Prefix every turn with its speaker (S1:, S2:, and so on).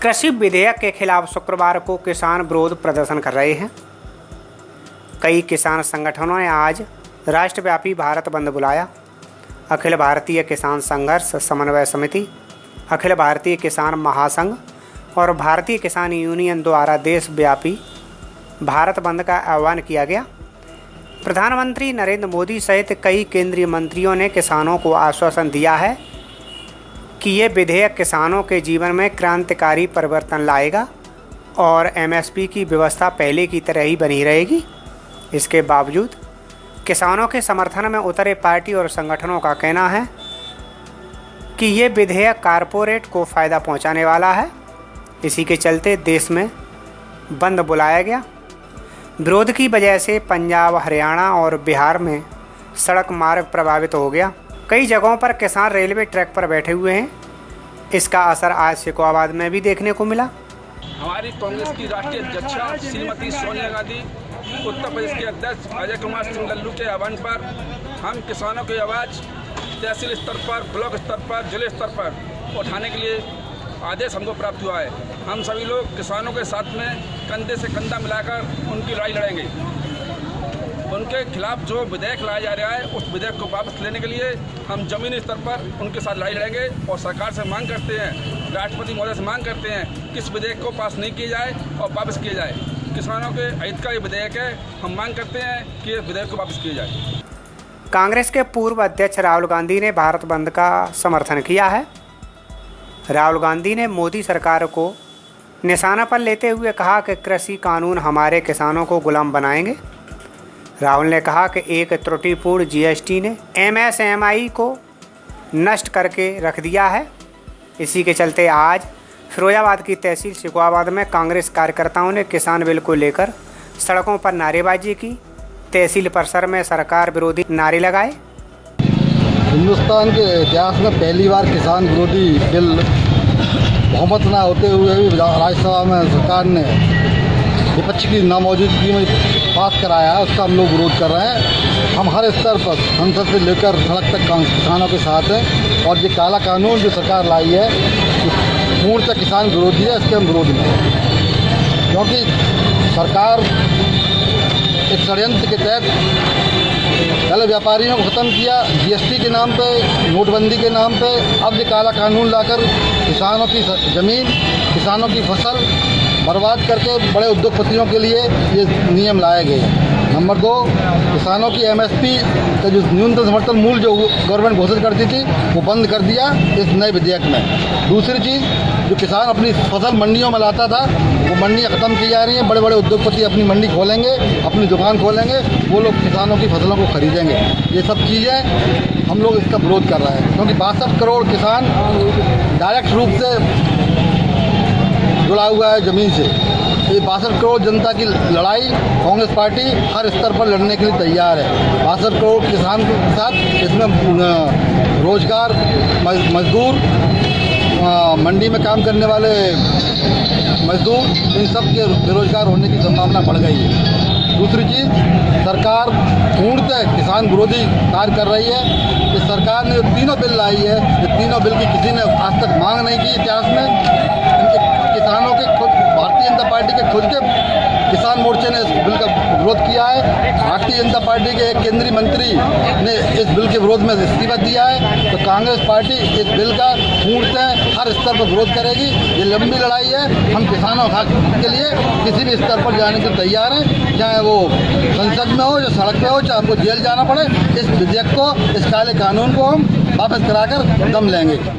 S1: कृषि विधेयक के खिलाफ शुक्रवार को किसान विरोध प्रदर्शन कर रहे हैं। कई किसान संगठनों ने आज राष्ट्रव्यापी भारत बंद बुलाया। अखिल भारतीय किसान संघर्ष समन्वय समिति, अखिल भारतीय किसान महासंघ और भारतीय किसान यूनियन द्वारा देशव्यापी भारत बंद का आह्वान किया गया। प्रधानमंत्री नरेंद्र मोदी सहित कई केंद्रीय मंत्रियों ने किसानों को आश्वासन दिया है कि ये विधेयक किसानों के जीवन में क्रांतिकारी परिवर्तन लाएगा और एमएसपी की व्यवस्था पहले की तरह ही बनी रहेगी। इसके बावजूद किसानों के समर्थन में उतरे पार्टी और संगठनों का कहना है कि ये विधेयक कारपोरेट को फ़ायदा पहुंचाने वाला है। इसी के चलते देश में बंद बुलाया गया। विरोध की वजह से पंजाब, हरियाणा और बिहार में सड़क मार्ग प्रभावित हो गया। कई जगहों पर किसान रेलवे ट्रैक पर बैठे हुए हैं। इसका असर आज सिकोहाबाद में भी देखने को मिला।
S2: हमारी कांग्रेस की राष्ट्रीय अध्यक्षा श्रीमती सोनिया गांधी, उत्तर प्रदेश के अध्यक्ष अजय कुमार सिंह लल्लू के आह्वान पर हम किसानों की आवाज़ तहसील स्तर पर, ब्लॉक स्तर पर, जिले स्तर पर उठाने के लिए आदेश हमको प्राप्त हुआ है। हम सभी लोग किसानों के साथ में कंधे से कंधा मिलाकर उनकी लड़ाई लड़ेंगे। उनके खिलाफ जो विधेयक लाया जा रहा है उस विधेयक को वापस लेने के लिए हम जमीनी स्तर पर उनके साथ लड़ाई लड़ेंगे और सरकार से मांग करते हैं, राष्ट्रपति महोदय से मांग करते हैं कि इस विधेयक को पास नहीं किया जाए और वापस किया जाए। किसानों के हित का ये विधेयक है। हम मांग करते हैं कि इस विधेयक को वापस किया जाए।
S1: कांग्रेस के पूर्व अध्यक्ष राहुल गांधी ने भारत बंद का समर्थन किया है। राहुल गांधी ने मोदी सरकार को निशाना पर लेते हुए कहा कि कृषि कानून हमारे किसानों को गुलाम बनाएंगे। राहुल ने कहा कि एक त्रुटिपूर्ण जीएसटी ने एमएसएमई को नष्ट करके रख दिया है। इसी के चलते आज फिरोजाबाद की तहसील सिकोहाबाद में कांग्रेस कार्यकर्ताओं ने किसान बिल को लेकर सड़कों पर नारेबाजी की। तहसील परिसर में सरकार विरोधी नारे लगाए।
S3: हिंदुस्तान के इतिहास में पहली बार किसान विरोधी बिल बहुमत न होते हुए भी राज्यसभा में सरकार ने विपक्ष की नामौजूदगी में पास कराया है। उसका हम लोग विरोध कर रहे हैं। हम हर स्तर पर संसद से लेकर सड़क तक किसानों के साथ हैं और ये काला कानून जो सरकार लाई है पूर्णतः किसान विरोधी है। इसके हम विरोध में हैं क्योंकि सरकार एक षड्यंत्र के तहत पहले व्यापारियों को ख़त्म किया जीएसटी के नाम पे, नोटबंदी के नाम पे। अब ये काला कानून लाकर किसानों की ज़मीन, किसानों की फसल बर्बाद करके बड़े उद्योगपतियों के लिए ये नियम लाए गए हैं। नंबर 2, किसानों की एमएसपी का जो न्यूनतम समर्थन मूल्य जो गवर्नमेंट घोषित करती थी वो बंद कर दिया इस नए विधेयक में। दूसरी चीज़, जो किसान अपनी फसल मंडियों में लाता था वो मंडियाँ ख़त्म की जा रही हैं। बड़े बड़े उद्योगपति अपनी मंडी खोलेंगे, अपनी दुकान खोलेंगे, वो लोग किसानों की फसलों को खरीदेंगे। ये सब चीज़ें हम लोग इसका विरोध कर रहे हैं क्योंकि 62 करोड़ किसान डायरेक्ट रूप से जुड़ा हुआ है ज़मीन से। ये 62 करोड़ जनता की लड़ाई कांग्रेस पार्टी हर स्तर पर लड़ने के लिए तैयार है। 62 करोड़ किसान के साथ इसमें रोजगार, मजदूर, मंडी में काम करने वाले मजदूर, इन सब के बेरोजगार होने की संभावना बढ़ गई है। दूसरी चीज़, सरकार पूर्णतः किसान विरोधी कार्य कर रही है। इस सरकार ने तीनों बिल लाई है, ये तीनों बिल की किसी ने आज तक मांग नहीं की इतिहास में। इनके किसानों के खुद भारतीय जनता पार्टी के खुद के किसान मोर्चे ने इस बिल का विरोध किया है। भारतीय जनता पार्टी के एक केंद्रीय मंत्री ने इस बिल के विरोध में इस्तीफा दिया है। तो कांग्रेस पार्टी इस बिल का पूर्णतः हर स्तर पर विरोध करेगी। ये लंबी लड़ाई है। हम किसानों के लिए किसी भी स्तर पर जाने के तैयार हैं, चाहे वो संसद में हो या सड़क पे हो, चाहे हमको जेल जाना पड़े। इस विधेयक को, इस काले कानून को हम वापस कराकर दम लेंगे।